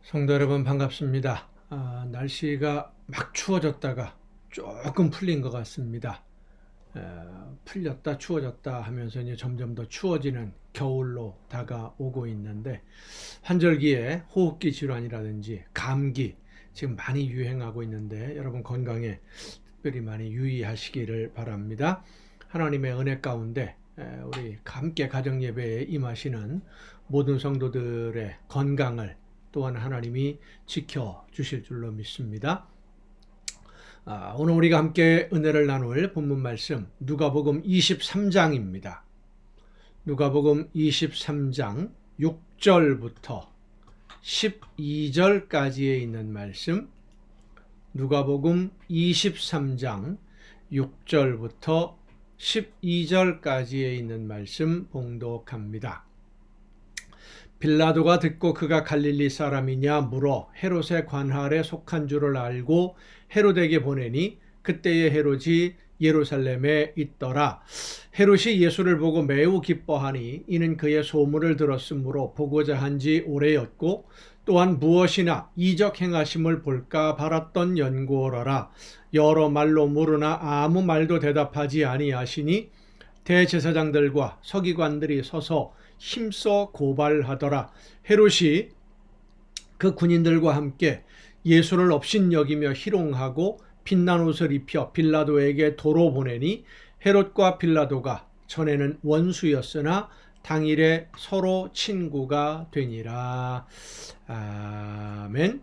성도 여러분 반갑습니다. 날씨가 막 추워졌다가 조금 풀린 것 같습니다. 풀렸다 추워졌다 하면서 이제 점점 더 추워지는 겨울로 다가오고 있는데 환절기에 호흡기 질환이라든지 감기 지금 많이 유행하고 있는데 여러분 건강에 특별히 많이 유의하시기를 바랍니다. 하나님의 은혜 가운데 우리 함께 가정 예배에 임하시는 모든 성도들의 건강을 또한 하나님이 지켜주실 줄로 믿습니다. 오늘 우리가 함께 은혜를 나눌 본문 말씀 누가복음 23장입니다. 누가복음 23장 6절부터 12절까지에 있는 말씀, 누가복음 23장 6절부터 12절까지에 있는 말씀 봉독합니다. 빌라도가 듣고 그가 갈릴리 사람이냐 물어 헤롯의 관할에 속한 줄을 알고 헤롯에게 보내니 그때의 헤롯이 예루살렘에 있더라. 헤롯이 예수를 보고 매우 기뻐하니 이는 그의 소문을 들었으므로 보고자 한 지 오래였고 또한 무엇이나 이적 행하심을 볼까 바랐던 연고로라. 여러 말로 물으나 아무 말도 대답하지 아니하시니 대제사장들과 서기관들이 서서 힘써 고발하더라. 헤롯이 그 군인들과 함께 예수를 업신여기며 희롱하고 빛난 옷을 입혀 빌라도에게 도로 보내니 헤롯과 빌라도가 전에는 원수였으나 당일에 서로 친구가 되니라. 아멘.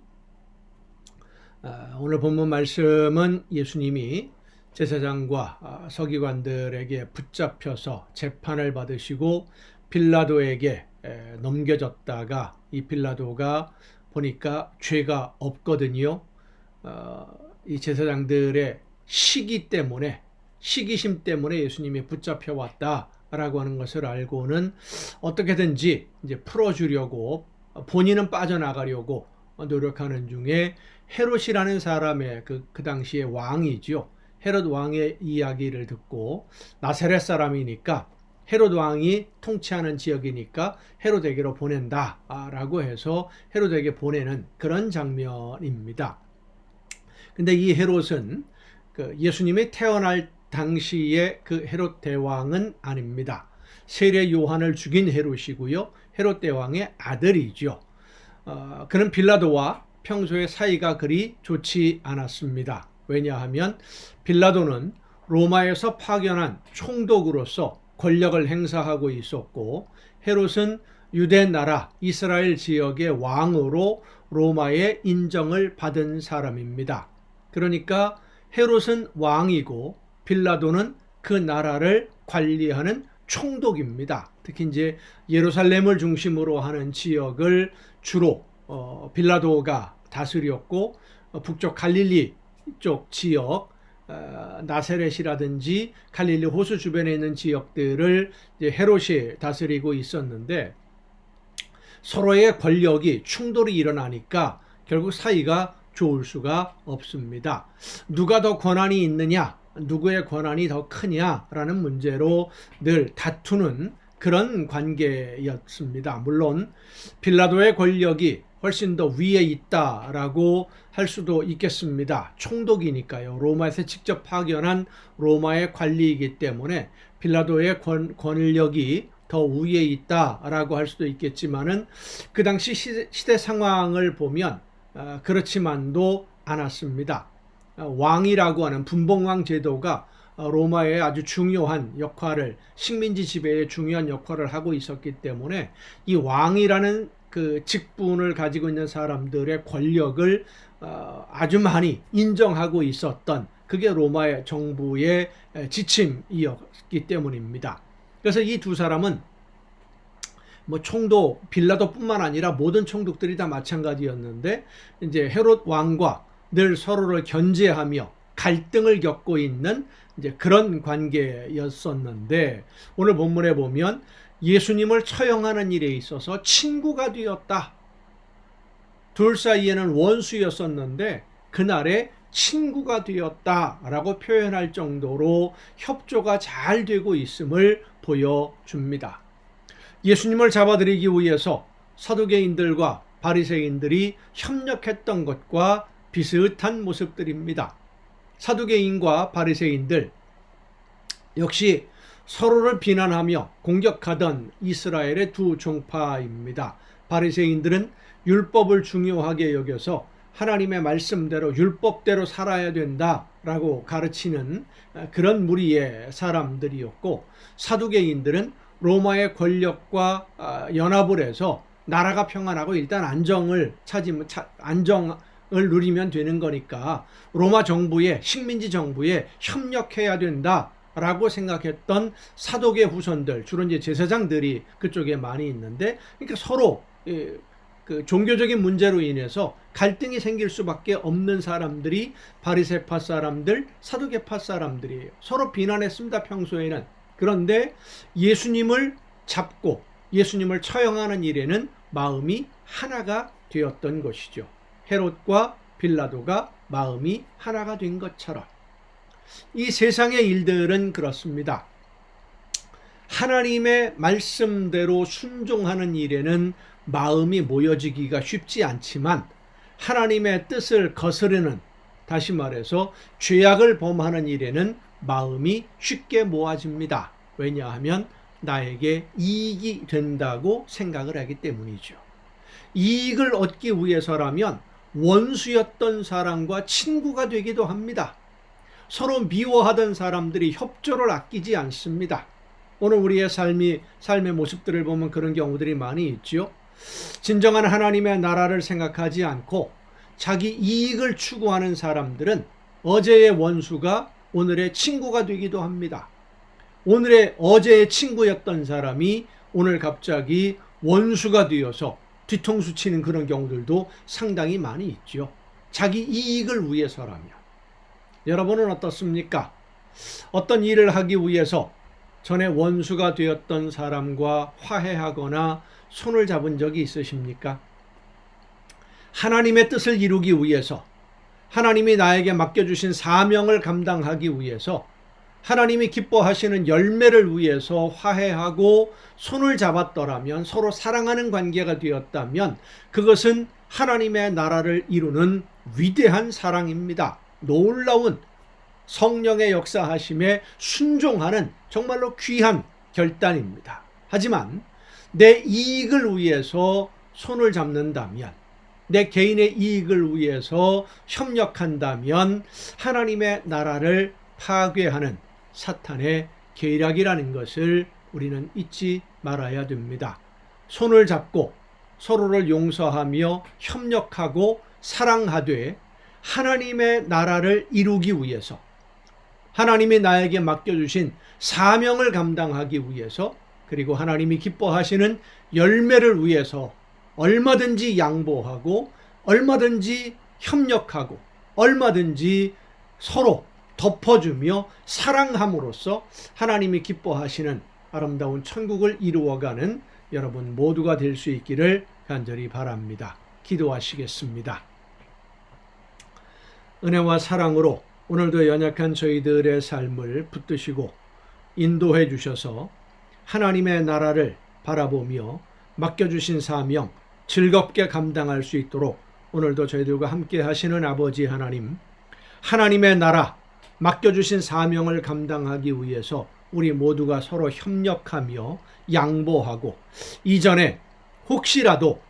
오늘 본문 말씀은 예수님이 제사장과 서기관들에게 붙잡혀서 재판을 받으시고 빌라도에게 넘겨졌다가 이 빌라도가 보니까 죄가 없거든요. 이 제사장들의 시기심 때문에 예수님이 붙잡혀 왔다라고 하는 것을 알고는 어떻게든지 이제 풀어주려고 본인은 빠져나가려고 노력하는 중에 헤롯이라는 사람의 그 당시의 왕이죠. 헤롯 왕의 이야기를 듣고 나사렛 사람이니까 헤롯 왕이 통치하는 지역이니까 헤롯에게로 보낸다라고 해서 헤롯에게 보내는 그런 장면입니다. 근데 이 헤롯은 예수님이 태어날 당시의 그 헤롯 대왕은 아닙니다. 세례 요한을 죽인 헤롯이고요. 헤롯 대왕의 아들이죠. 그는 빌라도와 평소에 사이가 그리 좋지 않았습니다. 왜냐하면 빌라도는 로마에서 파견한 총독으로서 권력을 행사하고 있었고 헤롯은 유대 나라 이스라엘 지역의 왕으로 로마의 인정을 받은 사람입니다. 그러니까 헤롯은 왕이고 빌라도는 그 나라를 관리하는 총독입니다. 특히 이제 예루살렘을 중심으로 하는 지역을 주로 빌라도가 다스렸고 북쪽 갈릴리 쪽 지역 나사렛이라든지 갈릴리 호수 주변에 있는 지역들을 이제 헤롯이 다스리고 있었는데 서로의 권력이 충돌이 일어나니까 결국 사이가 좋을 수가 없습니다. 누가 더 권한이 있느냐, 누구의 권한이 더 크냐라는 문제로 늘 다투는 그런 관계였습니다. 물론 빌라도의 권력이 훨씬 더 위에 있다라고 할 수도 있겠습니다. 총독이니까요. 로마에서 직접 파견한 로마의 관리이기 때문에 빌라도의 권력이 더 위에 있다라고 할 수도 있겠지만은 그 당시 시대 상황을 보면 그렇지만도 않았습니다. 왕이라고 하는 분봉왕 제도가 로마의 아주 중요한 역할을 식민지 지배에 중요한 역할을 하고 있었기 때문에 이 왕이라는 그 직분을 가지고 있는 사람들의 권력을 아주 많이 인정하고 있었던 그게 로마의 정부의 지침이었기 때문입니다. 그래서 이 두 사람은 뭐 총독 빌라도뿐만 아니라 모든 총독들이 다 마찬가지였는데 이제 헤롯 왕과 늘 서로를 견제하며 갈등을 겪고 있는 이제 그런 관계였었는데 오늘 본문에 보면 예수님을 처형하는 일에 있어서 친구가 되었다. 둘 사이에는 원수였었는데 그날에 친구가 되었다라고 표현할 정도로 협조가 잘 되고 있음을 보여줍니다. 예수님을 잡아들이기 위해서 사두개인들과 바리새인들이 협력했던 것과 비슷한 모습들입니다. 사두개인과 바리새인들 역시 서로를 비난하며 공격하던 이스라엘의 두 종파입니다. 바리새인들은 율법을 중요하게 여겨서 하나님의 말씀대로 율법대로 살아야 된다라고 가르치는 그런 무리의 사람들이었고, 사두개인들은 로마의 권력과 연합을 해서 나라가 평안하고 일단 안정을 누리면 되는 거니까 로마 정부에, 식민지 정부에 협력해야 된다라고 생각했던 사도계 후손들, 주로 이제 제사장들이 그쪽에 많이 있는데, 그러니까 서로 그 종교적인 문제로 인해서 갈등이 생길 수밖에 없는 사람들이 바리새파 사람들, 사두개파 사람들이에요. 서로 비난했습니다, 평소에는. 그런데 예수님을 잡고 예수님을 처형하는 일에는 마음이 하나가 되었던 것이죠. 헤롯과 빌라도가 마음이 하나가 된 것처럼 이 세상의 일들은 그렇습니다. 하나님의 말씀대로 순종하는 일에는 마음이 모여지기가 쉽지 않지만, 하나님의 뜻을 거스르는, 다시 말해서 죄악을 범하는 일에는 마음이 쉽게 모아집니다. 왜냐하면 나에게 이익이 된다고 생각을 하기 때문이죠. 이익을 얻기 위해서라면 원수였던 사람과 친구가 되기도 합니다. 서로 미워하던 사람들이 협조를 아끼지 않습니다. 오늘 우리의 삶의 모습들을 보면 그런 경우들이 많이 있죠. 진정한 하나님의 나라를 생각하지 않고 자기 이익을 추구하는 사람들은 어제의 원수가 오늘의 친구가 되기도 합니다. 어제의 친구였던 사람이 오늘 갑자기 원수가 되어서 뒤통수 치는 그런 경우들도 상당히 많이 있죠. 자기 이익을 위해서라면. 여러분은 어떻습니까? 어떤 일을 하기 위해서 전에 원수가 되었던 사람과 화해하거나 손을 잡은 적이 있으십니까? 하나님의 뜻을 이루기 위해서, 하나님이 나에게 맡겨주신 사명을 감당하기 위해서, 하나님이 기뻐하시는 열매를 위해서 화해하고 손을 잡았더라면, 서로 사랑하는 관계가 되었다면 그것은 하나님의 나라를 이루는 위대한 사랑입니다. 놀라운 성령의 역사하심에 순종하는 정말로 귀한 결단입니다. 하지만 내 이익을 위해서 손을 잡는다면, 내 개인의 이익을 위해서 협력한다면 하나님의 나라를 파괴하는 사탄의 계략이라는 것을 우리는 잊지 말아야 됩니다. 손을 잡고 서로를 용서하며 협력하고 사랑하되 하나님의 나라를 이루기 위해서, 하나님이 나에게 맡겨주신 사명을 감당하기 위해서, 그리고 하나님이 기뻐하시는 열매를 위해서 얼마든지 양보하고 얼마든지 협력하고 얼마든지 서로 덮어주며 사랑함으로써 하나님이 기뻐하시는 아름다운 천국을 이루어가는 여러분 모두가 될 수 있기를 간절히 바랍니다. 기도하시겠습니다. 은혜와 사랑으로 오늘도 연약한 저희들의 삶을 붙드시고 인도해 주셔서 하나님의 나라를 바라보며 맡겨주신 사명 즐겁게 감당할 수 있도록 오늘도 저희들과 함께 하시는 아버지 하나님, 하나님의 나라 맡겨주신 사명을 감당하기 위해서 우리 모두가 서로 협력하며 양보하고, 이전에 혹시라도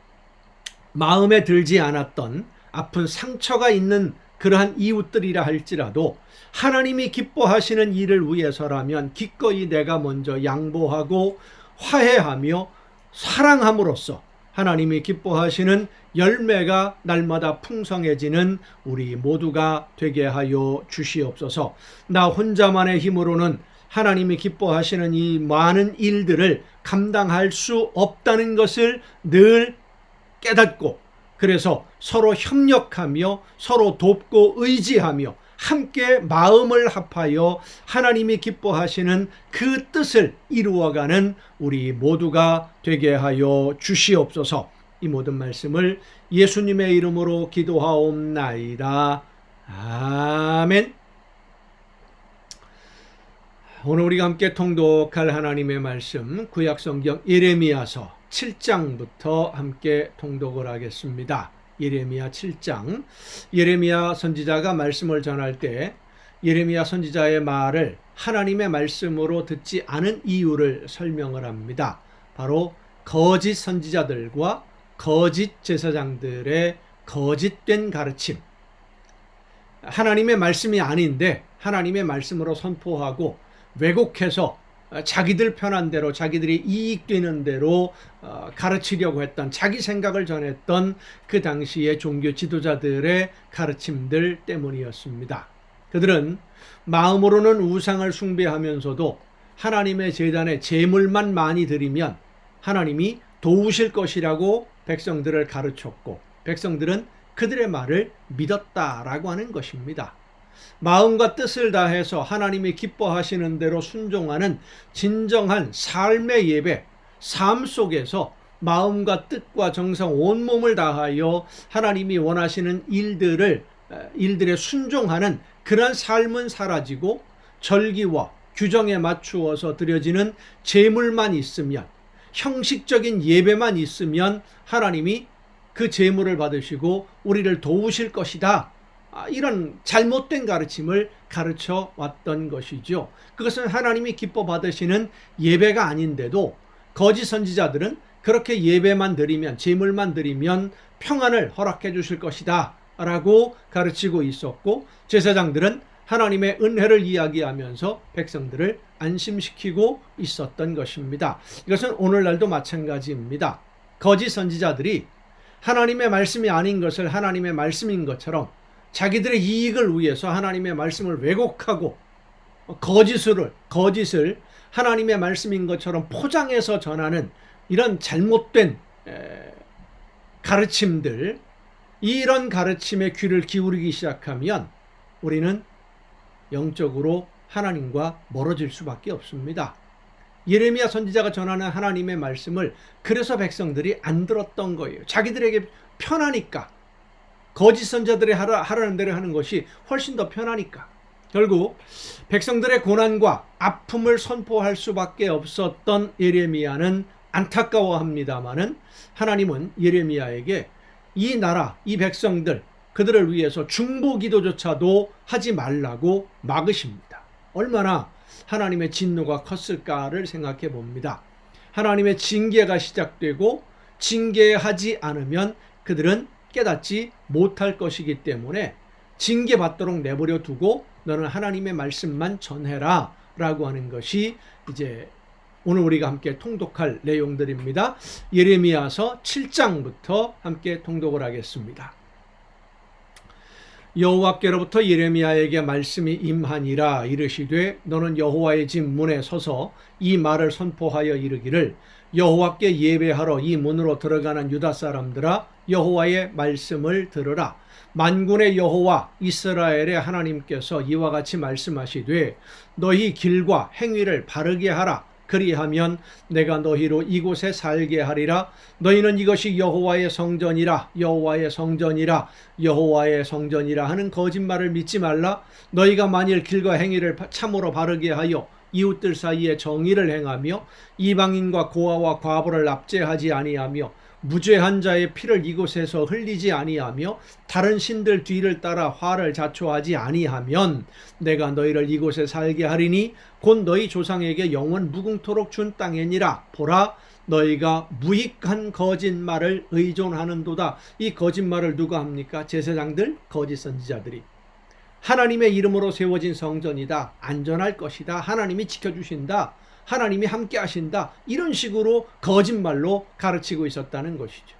마음에 들지 않았던 아픈 상처가 있는 그러한 이웃들이라 할지라도 하나님이 기뻐하시는 일을 위해서라면 기꺼이 내가 먼저 양보하고 화해하며 사랑함으로써 하나님이 기뻐하시는 열매가 날마다 풍성해지는 우리 모두가 되게 하여 주시옵소서. 나 혼자만의 힘으로는 하나님이 기뻐하시는 이 많은 일들을 감당할 수 없다는 것을 늘 깨닫고, 그래서 서로 협력하며 서로 돕고 의지하며 함께 마음을 합하여 하나님이 기뻐하시는 그 뜻을 이루어가는 우리 모두가 되게 하여 주시옵소서. 이 모든 말씀을 예수님의 이름으로 기도하옵나이다. 아멘. 오늘 우리가 함께 통독할 하나님의 말씀 구약성경 예레미야서 7장부터 함께 통독을 하겠습니다. 예레미야 7장. 예레미야 선지자가 말씀을 전할 때 예레미야 선지자의 말을 하나님의 말씀으로 듣지 않은 이유를 설명을 합니다. 바로 거짓 선지자들과 거짓 제사장들의 거짓된 가르침. 하나님의 말씀이 아닌데 하나님의 말씀으로 선포하고 왜곡해서 자기들 편한 대로 자기들이 이익되는 대로 가르치려고 했던, 자기 생각을 전했던 그 당시의 종교 지도자들의 가르침들 때문이었습니다. 그들은 마음으로는 우상을 숭배하면서도 하나님의 제단에 제물만 많이 드리면 하나님이 도우실 것이라고 백성들을 가르쳤고, 백성들은 그들의 말을 믿었다라고 하는 것입니다. 마음과 뜻을 다해서 하나님이 기뻐하시는 대로 순종하는 진정한 삶의 예배, 삶 속에서 마음과 뜻과 정성 온몸을 다하여 하나님이 원하시는 일들에 순종하는 그런 삶은 사라지고 절기와 규정에 맞추어서 드려지는 제물만 있으면, 형식적인 예배만 있으면 하나님이 그 제물을 받으시고 우리를 도우실 것이다. 이런 잘못된 가르침을 가르쳐 왔던 것이죠. 그것은 하나님이 기뻐 받으시는 예배가 아닌데도 거짓 선지자들은 그렇게 예배만 드리면, 제물만 드리면 평안을 허락해 주실 것이다 라고 가르치고 있었고, 제사장들은 하나님의 은혜를 이야기하면서 백성들을 안심시키고 있었던 것입니다. 이것은 오늘날도 마찬가지입니다. 거짓 선지자들이 하나님의 말씀이 아닌 것을 하나님의 말씀인 것처럼 자기들의 이익을 위해서 하나님의 말씀을 왜곡하고 거짓을 하나님의 말씀인 것처럼 포장해서 전하는 이런 잘못된 가르침들, 이런 가르침에 귀를 기울이기 시작하면 우리는 영적으로 하나님과 멀어질 수밖에 없습니다. 예레미야 선지자가 전하는 하나님의 말씀을 그래서 백성들이 안 들었던 거예요. 자기들에게 편하니까. 거짓 선지자들이 하라는 대로 하는 것이 훨씬 더 편하니까. 결국 백성들의 고난과 아픔을 선포할 수밖에 없었던 예레미야는 안타까워합니다마는, 하나님은 예레미야에게 이 나라, 이 백성들, 그들을 위해서 중보기도조차도 하지 말라고 막으십니다. 얼마나 하나님의 진노가 컸을까를 생각해 봅니다. 하나님의 징계가 시작되고 징계하지 않으면 그들은 깨닫지 못할 것이기 때문에 징계받도록 내버려 두고 너는 하나님의 말씀만 전해라 라고 하는 것이 이제 오늘 우리가 함께 통독할 내용들입니다. 예레미야서 7장부터 함께 통독을 하겠습니다. 여호와께로부터 예레미야에게 말씀이 임하니라. 이르시되 너는 여호와의 집 문에 서서 이 말을 선포하여 이르기를, 여호와께 예배하러 이 문으로 들어가는 유다 사람들아, 여호와의 말씀을 들으라. 만군의 여호와 이스라엘의 하나님께서 이와 같이 말씀하시되 너희 길과 행위를 바르게 하라. 그리하면 내가 너희로 이곳에 살게 하리라. 너희는 이것이 여호와의 성전이라, 여호와의 성전이라, 여호와의 성전이라 하는 거짓말을 믿지 말라. 너희가 만일 길과 행위를 참으로 바르게 하여 이웃들 사이에 정의를 행하며 이방인과 고아와 과부를 납제하지 아니하며 무죄한 자의 피를 이곳에서 흘리지 아니하며 다른 신들 뒤를 따라 화를 자초하지 아니하면 내가 너희를 이곳에 살게 하리니 곧 너희 조상에게 영원 무궁토록 준 땅이니라. 보라, 너희가 무익한 거짓말을 의존하는도다. 이 거짓말을 누가 합니까? 제사장들, 거짓 선지자들이. 하나님의 이름으로 세워진 성전이다. 안전할 것이다. 하나님이 지켜주신다. 하나님이 함께 하신다. 이런 식으로 거짓말로 가르치고 있었다는 것이죠.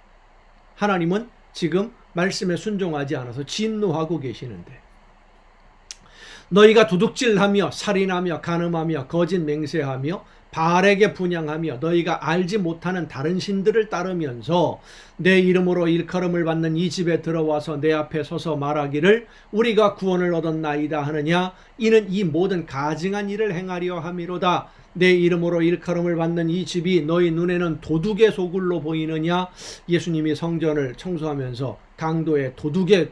하나님은 지금 말씀에 순종하지 않아서 진노하고 계시는데, 너희가 도둑질하며 살인하며 간음하며 거짓 맹세하며 바알에게 분향하며 너희가 알지 못하는 다른 신들을 따르면서 내 이름으로 일컬음을 받는 이 집에 들어와서 내 앞에 서서 말하기를 우리가 구원을 얻었나이다 하느냐. 이는 이 모든 가증한 일을 행하려 함이로다. 내 이름으로 일컬음을 받는 이 집이 너희 눈에는 도둑의 소굴로 보이느냐. 예수님이 성전을 청소하면서 강도의 도둑의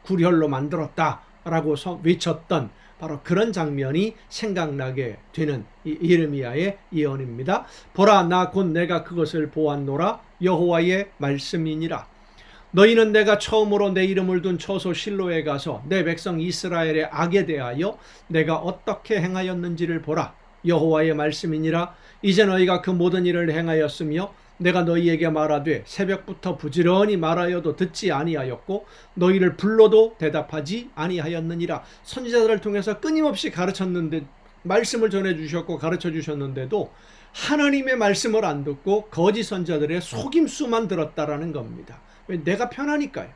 굴혈로 만들었다 라고 외쳤던 바로 그런 장면이 생각나게 되는 예레미야의 예언입니다. 보라, 나 곧 내가 그것을 보았노라. 여호와의 말씀이니라. 너희는 내가 처음으로 내 이름을 둔 처소 실로에 가서 내 백성 이스라엘의 악에 대하여 내가 어떻게 행하였는지를 보라. 여호와의 말씀이니라. 이제 너희가 그 모든 일을 행하였으며 내가 너희에게 말하되 새벽부터 부지런히 말하여도 듣지 아니하였고 너희를 불러도 대답하지 아니하였느니라. 선지자들을 통해서 끊임없이 가르쳤는데, 말씀을 전해주셨고 가르쳐주셨는데도 하나님의 말씀을 안 듣고 거짓 선지자들의 속임수만 들었다라는 겁니다. 왜? 내가 편하니까요.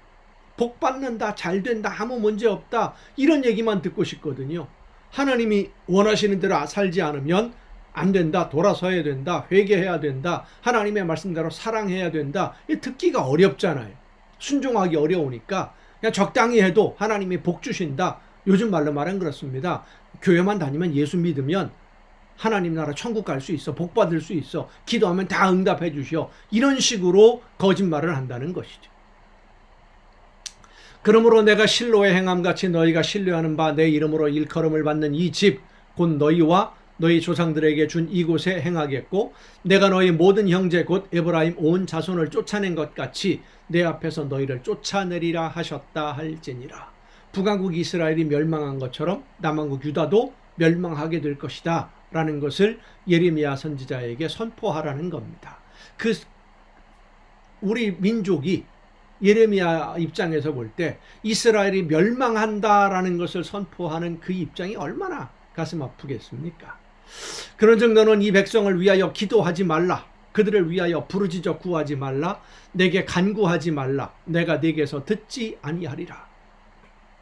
복 받는다, 잘 된다, 아무 문제 없다, 이런 얘기만 듣고 싶거든요. 하나님이 원하시는 대로 살지 않으면 안 된다, 돌아서야 된다, 회개해야 된다, 하나님의 말씀대로 사랑해야 된다, 듣기가 어렵잖아요. 순종하기 어려우니까 그냥 적당히 해도 하나님이 복 주신다. 요즘 말로 말하면 그렇습니다. 교회만 다니면, 예수 믿으면 하나님 나라 천국 갈 수 있어, 복 받을 수 있어, 기도하면 다 응답해 주셔, 이런 식으로 거짓말을 한다는 것이죠. 그러므로 내가 실로의 행함같이 너희가 신뢰하는 바 내 이름으로 일컬음을 받는 이 집 곧 너희와 너희 조상들에게 준 이곳에 행하겠고 내가 너희 모든 형제 곧 에브라임 온 자손을 쫓아낸 것 같이 내 앞에서 너희를 쫓아내리라 하셨다 할지니라. 북왕국 이스라엘이 멸망한 것처럼 남왕국 유다도 멸망하게 될 것이다 라는 것을 예레미야 선지자에게 선포하라는 겁니다. 우리 민족이 예레미야 입장에서 볼 때 이스라엘이 멸망한다라는 것을 선포하는 그 입장이 얼마나 가슴 아프겠습니까? 그런즉 너는 이 백성을 위하여 기도하지 말라. 그들을 위하여 부르짖어 구하지 말라. 내게 간구하지 말라. 내가 네게서 듣지 아니하리라.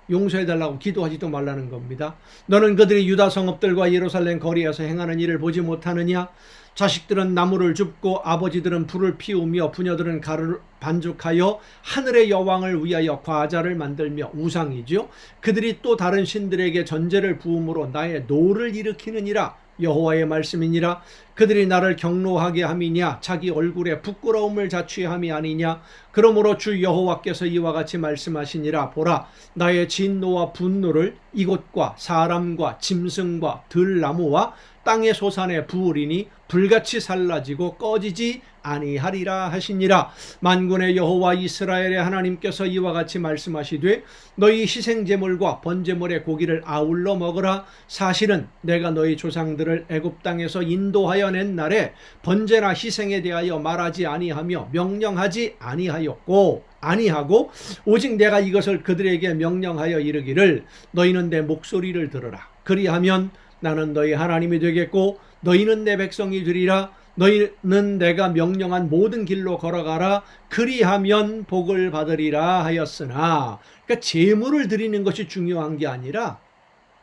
용서해달라고 기도하지도 말라는 겁니다. 너는 그들이 유다 성읍들과 예루살렘 거리에서 행하는 일을 보지 못하느냐? 자식들은 나무를 줍고 아버지들은 불을 피우며 부녀들은 가루를 반죽하여 하늘의 여왕을 위하여 과자를 만들며, 우상이죠. 그들이 또 다른 신들에게 전제를 부음으로 나의 노를 일으키느니라. 여호와의 말씀이니라. 그들이 나를 경노하게 함이냐? 자기 얼굴에 부끄러움을 자취함이 아니냐? 그러므로 주 여호와께서 이와 같이 말씀하시니라. 보라, 나의 진노와 분노를 이곳과 사람과 짐승과 들나무와 땅의 소산에 부으리니 불같이 살라지고 꺼지지 아니하리라 하시니라. 만군의 여호와 이스라엘의 하나님께서 이와 같이 말씀하시되 너희 희생제물과 번제물의 고기를 아울러 먹으라. 사실은 내가 너희 조상들을 애굽 땅에서 인도하여 낸 날에 번제나 희생에 대하여 말하지 아니하며 명령하지 아니하고 오직 내가 이것을 그들에게 명령하여 이르기를 너희는 내 목소리를 들으라. 그리하면 나는 너희 하나님이 되겠고 너희는 내 백성이 되리라. 너희는 내가 명령한 모든 길로 걸어가라. 그리하면 복을 받으리라 하였으나, 그러니까 제물을 드리는 것이 중요한 게 아니라,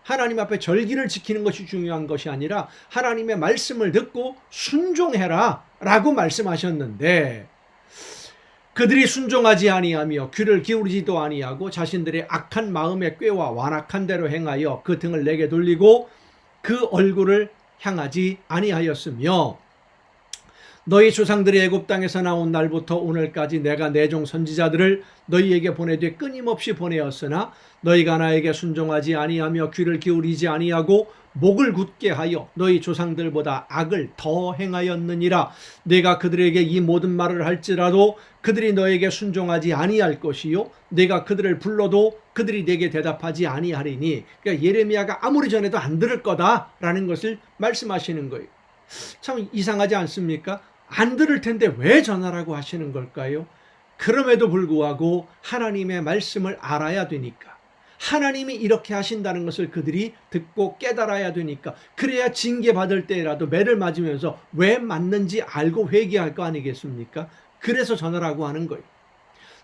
하나님 앞에 절기를 지키는 것이 중요한 것이 아니라 하나님의 말씀을 듣고 순종해라 라고 말씀하셨는데, 그들이 순종하지 아니하며 귀를 기울이지도 아니하고 자신들의 악한 마음의 꾀와 완악한 대로 행하여 그 등을 내게 돌리고 그 얼굴을 향하지 아니하였으며, 너희 조상들이 애굽 땅에서 나온 날부터 오늘까지 내가 내 종 선지자들을 너희에게 보내되 끊임없이 보내었으나 너희가 나에게 순종하지 아니하며 귀를 기울이지 아니하고 목을 굳게 하여 너희 조상들보다 악을 더 행하였느니라. 내가 그들에게 이 모든 말을 할지라도 그들이 너에게 순종하지 아니할 것이요 내가 그들을 불러도 그들이 내게 대답하지 아니하리니. 그러니까 예레미야가 아무리 전해도 안 들을 거다라는 것을 말씀하시는 거예요. 참 이상하지 않습니까? 안 들을 텐데 왜 전하라고 하시는 걸까요? 그럼에도 불구하고 하나님의 말씀을 알아야 되니까, 하나님이 이렇게 하신다는 것을 그들이 듣고 깨달아야 되니까, 그래야 징계받을 때라도 매를 맞으면서 왜 맞는지 알고 회개할 거 아니겠습니까? 그래서 전하라고 하는 거예요.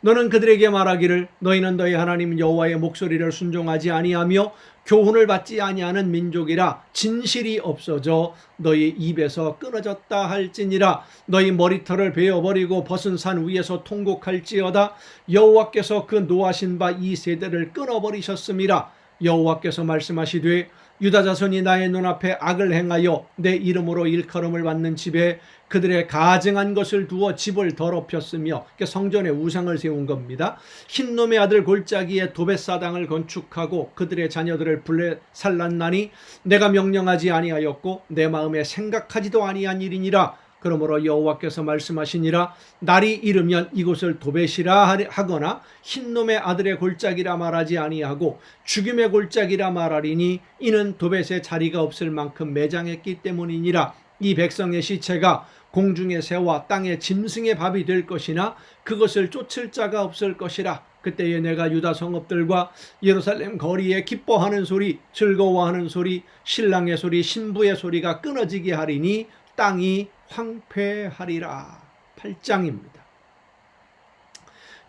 너는 그들에게 말하기를 너희는 너희 하나님 여호와의 목소리를 순종하지 아니하며 교훈을 받지 아니하는 민족이라 진실이 없어져 너희 입에서 끊어졌다 할지니라. 너희 머리털을 베어버리고 벗은 산 위에서 통곡할지어다. 여호와께서 그 노하신 바 이 세대를 끊어버리셨음이라. 여호와께서 말씀하시되 유다 자손이 나의 눈앞에 악을 행하여 내 이름으로 일컬음을 받는 집에 그들의 가증한 것을 두어 집을 더럽혔으며, 성전에 우상을 세운 겁니다. 흰놈의 아들 골짜기에 도벳사당을 건축하고 그들의 자녀들을 불에 살랐나니 내가 명령하지 아니하였고 내 마음에 생각하지도 아니한 일이니라. 그러므로 여호와께서 말씀하시니라. 날이 이르면 이곳을 도벳이라 하거나 흰놈의 아들의 골짜기라 말하지 아니하고 죽임의 골짜기라 말하리니 이는 도벳에 자리가 없을 만큼 매장했기 때문이니라. 이 백성의 시체가 공중의 새와 땅의 짐승의 밥이 될 것이나 그것을 쫓을 자가 없을 것이라. 그때에 내가 유다 성읍들과 예루살렘 거리에 기뻐하는 소리, 즐거워하는 소리, 신랑의 소리, 신부의 소리가 끊어지게 하리니 땅이 황폐하리라. 8장입니다.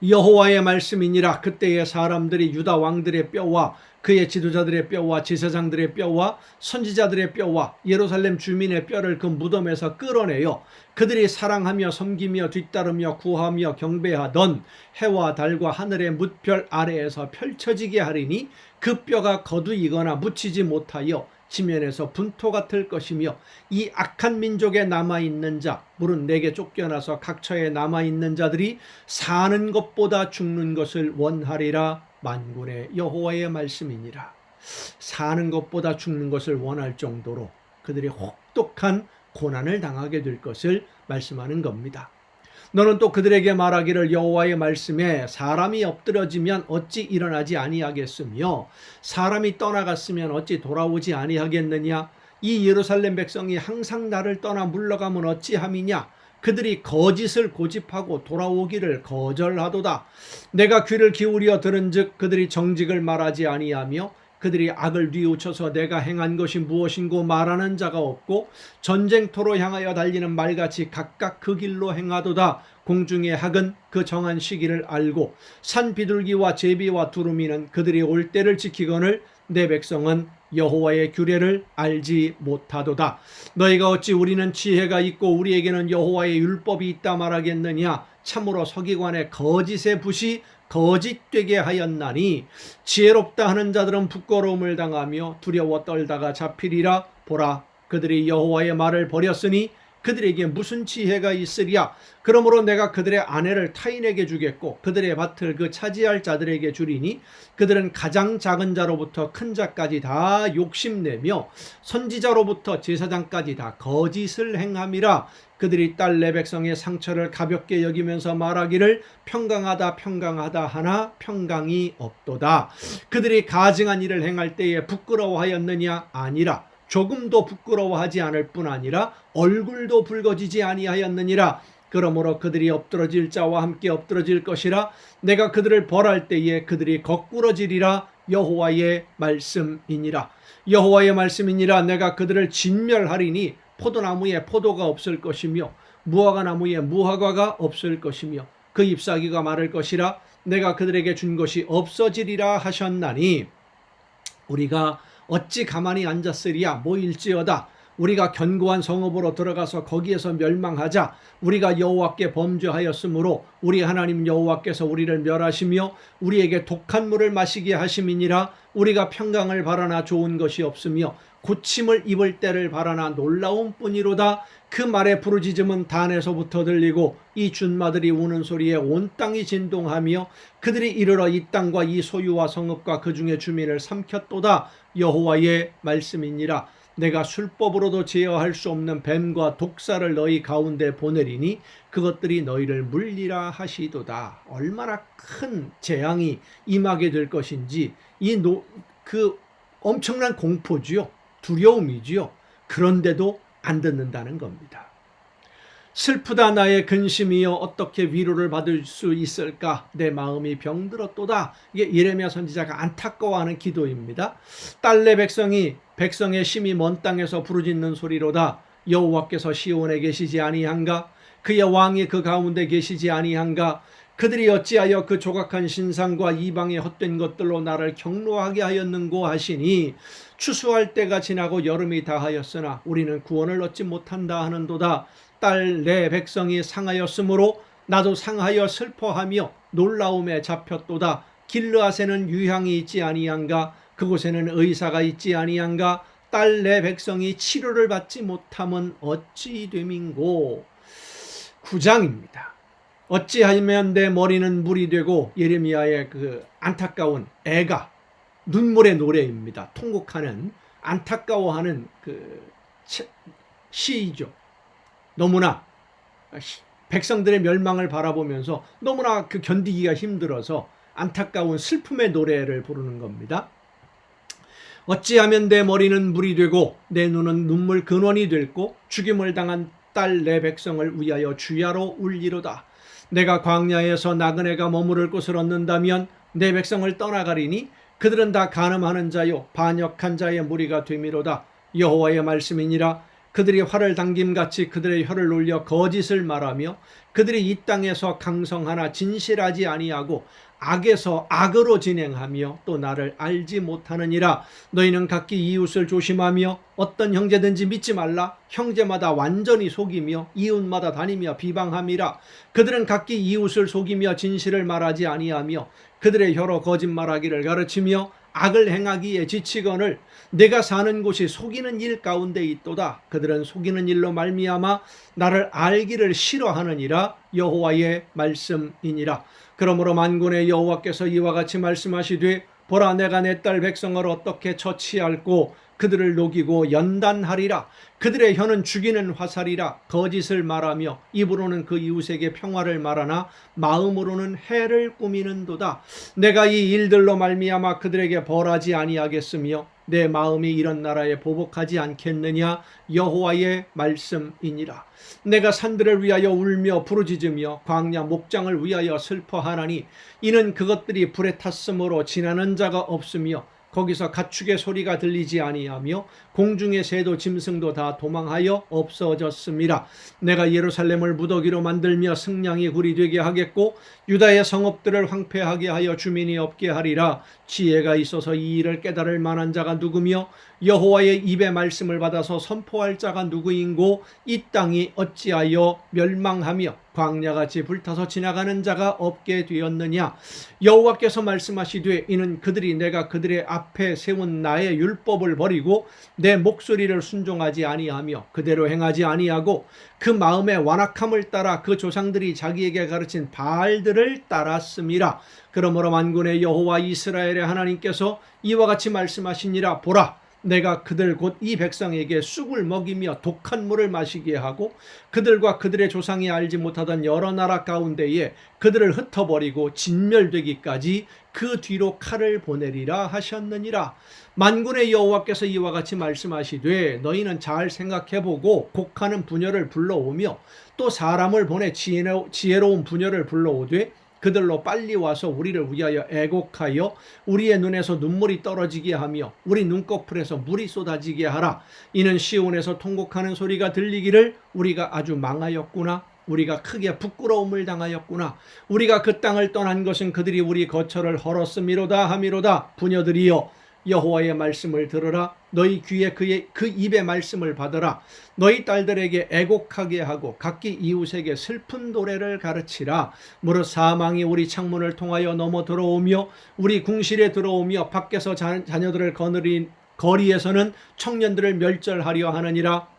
여호와의 말씀이니라. 그때의 사람들이 유다 왕들의 뼈와 그의 지도자들의 뼈와 제사장들의 뼈와 선지자들의 뼈와 예루살렘 주민의 뼈를 그 무덤에서 끌어내어 그들이 사랑하며 섬기며 뒤따르며 구하며 경배하던 해와 달과 하늘의 뭇별 아래에서 펼쳐지게 하리니 그 뼈가 거두이거나 묻히지 못하여 지면에서 분토 같을 것이며 이 악한 민족에 남아있는 자, 물은 내게 쫓겨나서 각처에 남아있는 자들이 사는 것보다 죽는 것을 원하리라. 만군의 여호와의 말씀이니라. 사는 것보다 죽는 것을 원할 정도로 그들이 혹독한 고난을 당하게 될 것을 말씀하는 겁니다. 너는 또 그들에게 말하기를 여호와의 말씀에 사람이 엎드러지면 어찌 일어나지 아니하겠으며 사람이 떠나갔으면 어찌 돌아오지 아니하겠느냐. 이 예루살렘 백성이 항상 나를 떠나 물러가면 어찌함이냐. 그들이 거짓을 고집하고 돌아오기를 거절하도다. 내가 귀를 기울여 들은즉 그들이 정직을 말하지 아니하며 그들이 악을 뉘우쳐서 내가 행한 것이 무엇인고 말하는 자가 없고 전쟁터로 향하여 달리는 말같이 각각 그 길로 행하도다. 공중의 학은 그 정한 시기를 알고 산 비둘기와 제비와 두루미는 그들이 올 때를 지키거늘 내 백성은 여호와의 규례를 알지 못하도다. 너희가 어찌 우리는 지혜가 있고 우리에게는 여호와의 율법이 있다 말하겠느냐. 참으로 서기관의 거짓의 붓이 거짓되게 하였나니 지혜롭다 하는 자들은 부끄러움을 당하며 두려워 떨다가 잡히리라. 보라, 그들이 여호와의 말을 버렸으니 그들에게 무슨 지혜가 있으랴. 그러므로 내가 그들의 아내를 타인에게 주겠고 그들의 밭을 그 차지할 자들에게 주리니 그들은 가장 작은 자로부터 큰 자까지 다 욕심내며 선지자로부터 제사장까지 다 거짓을 행함이라. 그들이 딸 내 백성의 상처를 가볍게 여기면서 말하기를 평강하다 평강하다 하나 평강이 없도다. 그들이 가증한 일을 행할 때에 부끄러워하였느냐. 아니라 조금도 부끄러워하지 않을 뿐 아니라 얼굴도 붉어지지 아니하였느니라. 그러므로 그들이 엎드러질 자와 함께 엎드러질 것이라. 내가 그들을 벌할 때에 그들이 거꾸러지리라. 여호와의 말씀이니라. 여호와의 말씀이니라. 내가 그들을 진멸하리니 포도나무에 포도가 없을 것이며 무화과나무에 무화과가 없을 것이며 그 잎사귀가 마를 것이라. 내가 그들에게 준 것이 없어지리라 하셨나니 우리가 어찌 가만히 앉았으리야. 모일지어다. 우리가 견고한 성읍으로 들어가서 거기에서 멸망하자. 우리가 여호와께 범죄하였으므로 우리 하나님 여호와께서 우리를 멸하시며 우리에게 독한 물을 마시게 하심이니라. 우리가 평강을 바라나 좋은 것이 없으며 고침을 입을 때를 바라나 놀라운 뿐이로다. 그 말의 부르짖음은 단에서부터 들리고 이 준마들이 우는 소리에 온 땅이 진동하며 그들이 이르러 이 땅과 이 소유와 성읍과 그 중에 주민을 삼켰도다. 여호와의 말씀이니라. 내가 술법으로도 제어할 수 없는 뱀과 독사를 너희 가운데 보내리니 그것들이 너희를 물리라 하시도다. 얼마나 큰 재앙이 임하게 될 것인지 그 엄청난 공포지요. 두려움이지요. 그런데도 안 듣는다는 겁니다. 슬프다 나의 근심이여 어떻게 위로를 받을 수 있을까. 내 마음이 병들었도다. 이게 예레미야 선지자가 안타까워하는 기도입니다. 딸 내 백성의 심히 먼 땅에서 부르짖는 소리로다. 여호와께서 시온에 계시지 아니한가. 그의 왕이 그 가운데 계시지 아니한가. 그들이 어찌하여 그 조각한 신상과 이방의 헛된 것들로 나를 경노하게 하였는고 하시니 추수할 때가 지나고 여름이 다하였으나 우리는 구원을 얻지 못한다 하는도다. 딸 내 백성이 상하였으므로 나도 상하여 슬퍼하며 놀라움에 잡혔도다. 길르앗에는 유향이 있지 아니한가. 그곳에는 의사가 있지 아니한가? 딸 내 백성이 치료를 받지 못함은 어찌 됨인고. 9장입니다. 어찌하면 내 머리는 물이 되고. 예레미야의 그 안타까운 애가 눈물의 노래입니다. 통곡하는, 안타까워하는 그 시이죠. 너무나 백성들의 멸망을 바라보면서 너무나 그 견디기가 힘들어서 안타까운 슬픔의 노래를 부르는 겁니다. 어찌하면 내 머리는 물이 되고 내 눈은 눈물 근원이 됐고 죽임을 당한 딸 내 백성을 위하여 주야로 울리로다. 내가 광야에서 나그네가 머무를 곳을 얻는다면 내 백성을 떠나가리니 그들은 다 간음하는 자요 반역한 자의 무리가 되미로다. 여호와의 말씀이니라. 그들이 활을 당김같이 그들의 혀를 놀려 거짓을 말하며 그들이 이 땅에서 강성하나 진실하지 아니하고 악에서 악으로 진행하며 또 나를 알지 못하느니라. 너희는 각기 이웃을 조심하며 어떤 형제든지 믿지 말라. 형제마다 완전히 속이며 이웃마다 다니며 비방함이라. 그들은 각기 이웃을 속이며 진실을 말하지 아니하며 그들의 혀로 거짓말하기를 가르치며 악을 행하기에 지치거늘 내가 사는 곳이 속이는 일 가운데 있도다. 그들은 속이는 일로 말미암아 나를 알기를 싫어하느니라. 여호와의 말씀이니라. 그러므로 만군의 여호와께서 이와 같이 말씀하시되 보라, 내가 내 딸 백성을 어떻게 처치할꼬. 그들을 녹이고 연단하리라. 그들의 혀는 죽이는 화살이라. 거짓을 말하며 입으로는 그 이웃에게 평화를 말하나 마음으로는 해를 꾸미는도다. 내가 이 일들로 말미암아 그들에게 벌하지 아니하겠으며 내 마음이 이런 나라에 보복하지 않겠느냐. 여호와의 말씀이니라. 내가 산들을 위하여 울며 부르짖으며 광야 목장을 위하여 슬퍼하나니 이는 그것들이 불에 탔으므로 지나는 자가 없으며 거기서 가축의 소리가 들리지 아니하며 공중의 새도 짐승도 다 도망하여 없어졌습니다. 내가 예루살렘을 무더기로 만들며 승냥이 굴이 되게 하겠고 유다의 성읍들을 황폐하게 하여 주민이 없게 하리라. 지혜가 있어서 이 일을 깨달을 만한 자가 누구며 여호와의 입의 말씀을 받아서 선포할 자가 누구인고. 이 땅이 어찌하여 멸망하며 광야같이 불타서 지나가는 자가 없게 되었느냐. 여호와께서 말씀하시되 이는 그들이 내가 그들의 앞에 세운 나의 율법을 버리고 내 목소리를 순종하지 아니하며 그대로 행하지 아니하고 그 마음의 완악함을 따라 그 조상들이 자기에게 가르친 바알들을 따랐음이라. 그러므로 만군의 여호와 이스라엘의 하나님께서 이와 같이 말씀하시니라. 보라, 내가 그들 곧 이 백성에게 쑥을 먹이며 독한 물을 마시게 하고 그들과 그들의 조상이 알지 못하던 여러 나라 가운데에 그들을 흩어버리고 진멸되기까지 그 뒤로 칼을 보내리라 하셨느니라. 만군의 여호와께서 이와 같이 말씀하시되 너희는 잘 생각해보고 곡하는 부녀를 불러오며 또 사람을 보내 지혜로운 부녀를 불러오되 그들로 빨리 와서 우리를 위하여 애곡하여 우리의 눈에서 눈물이 떨어지게 하며 우리 눈꺼풀에서 물이 쏟아지게 하라. 이는 시온에서 통곡하는 소리가 들리기를 우리가 아주 망하였구나. 우리가 크게 부끄러움을 당하였구나. 우리가 그 땅을 떠난 것은 그들이 우리 거처를 헐었음이로다 하미로다. 부녀들이여, 여호와의 말씀을 들으라. 너희 귀에 그 입의 말씀을 받으라. 너희 딸들에게 애곡하게 하고 각기 이웃에게 슬픈 노래를 가르치라. 무릇 사망이 우리 창문을 통하여 넘어 들어오며 우리 궁실에 들어오며 밖에서 자녀들을 거느린 거리에서는 청년들을 멸절하려 하느니라.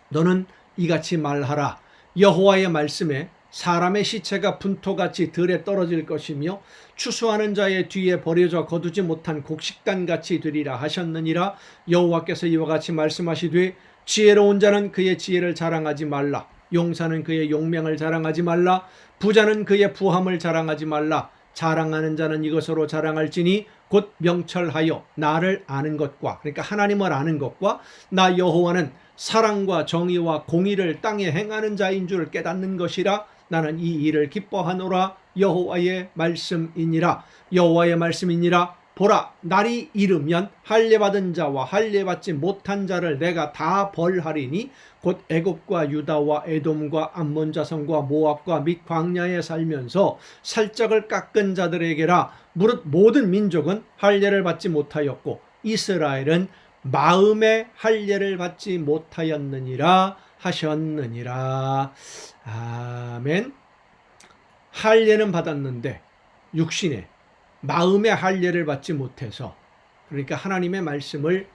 너는 이같이 말하라. 여호와의 말씀에 사람의 시체가 분토같이 들에 떨어질 것이며 추수하는 자의 뒤에 버려져 거두지 못한 곡식단같이 되리라 하셨느니라. 여호와께서 이와 같이 말씀하시되 지혜로운 자는 그의 지혜를 자랑하지 말라. 용사는 그의 용맹을 자랑하지 말라. 부자는 그의 부함을 자랑하지 말라. 자랑하는 자는 이것으로 자랑할지니 곧 명철하여 나를 아는 것과, 그러니까 하나님을 아는 것과 나 여호와는 사랑과 정의와 공의를 땅에 행하는 자인 줄 깨닫는 것이라. 나는 이 일을 기뻐하노라. 여호와의 말씀이니라. 여호와의 말씀이니라. 보라, 날이 이르면 할례받은 자와 할례받지 못한 자를 내가 다 벌하리니 곧 애굽과 유다와 에돔과 암몬 자손과 모압과 및 광야에 살면서 살짝을 깎은 자들에게라. 무릇 모든 민족은 할례를 받지 못하였고 이스라엘은 마음의 할례를 받지 못하였느니라 하셨느니라. 아멘. 할례는 받았는데 육신의 마음의 할례를 받지 못해서 그러니까 하나님의 말씀을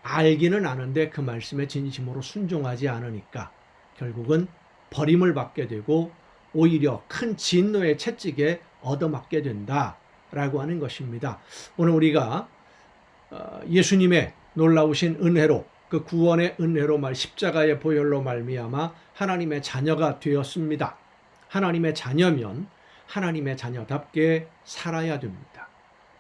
알기는 아는데 그 말씀에 진심으로 순종하지 않으니까 결국은 버림을 받게 되고 오히려 큰 진노의 채찍에 얻어맞게 된다라고 하는 것입니다. 오늘 우리가 예수님의 놀라우신 은혜로 그 구원의 은혜로 십자가의 보혈로 말미암아 하나님의 자녀가 되었습니다. 하나님의 자녀면 하나님의 자녀답게 살아야 됩니다.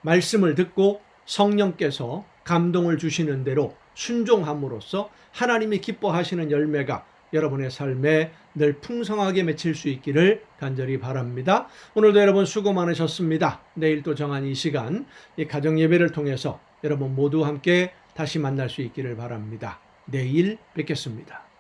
말씀을 듣고 성령께서 감동을 주시는 대로 순종함으로써 하나님이 기뻐하시는 열매가 여러분의 삶에 늘 풍성하게 맺힐 수 있기를 간절히 바랍니다. 오늘도 여러분 수고 많으셨습니다. 내일 또 정한 이 시간 이 가정 예배를 통해서 여러분 모두 함께 다시 만날 수 있기를 바랍니다. 내일 뵙겠습니다.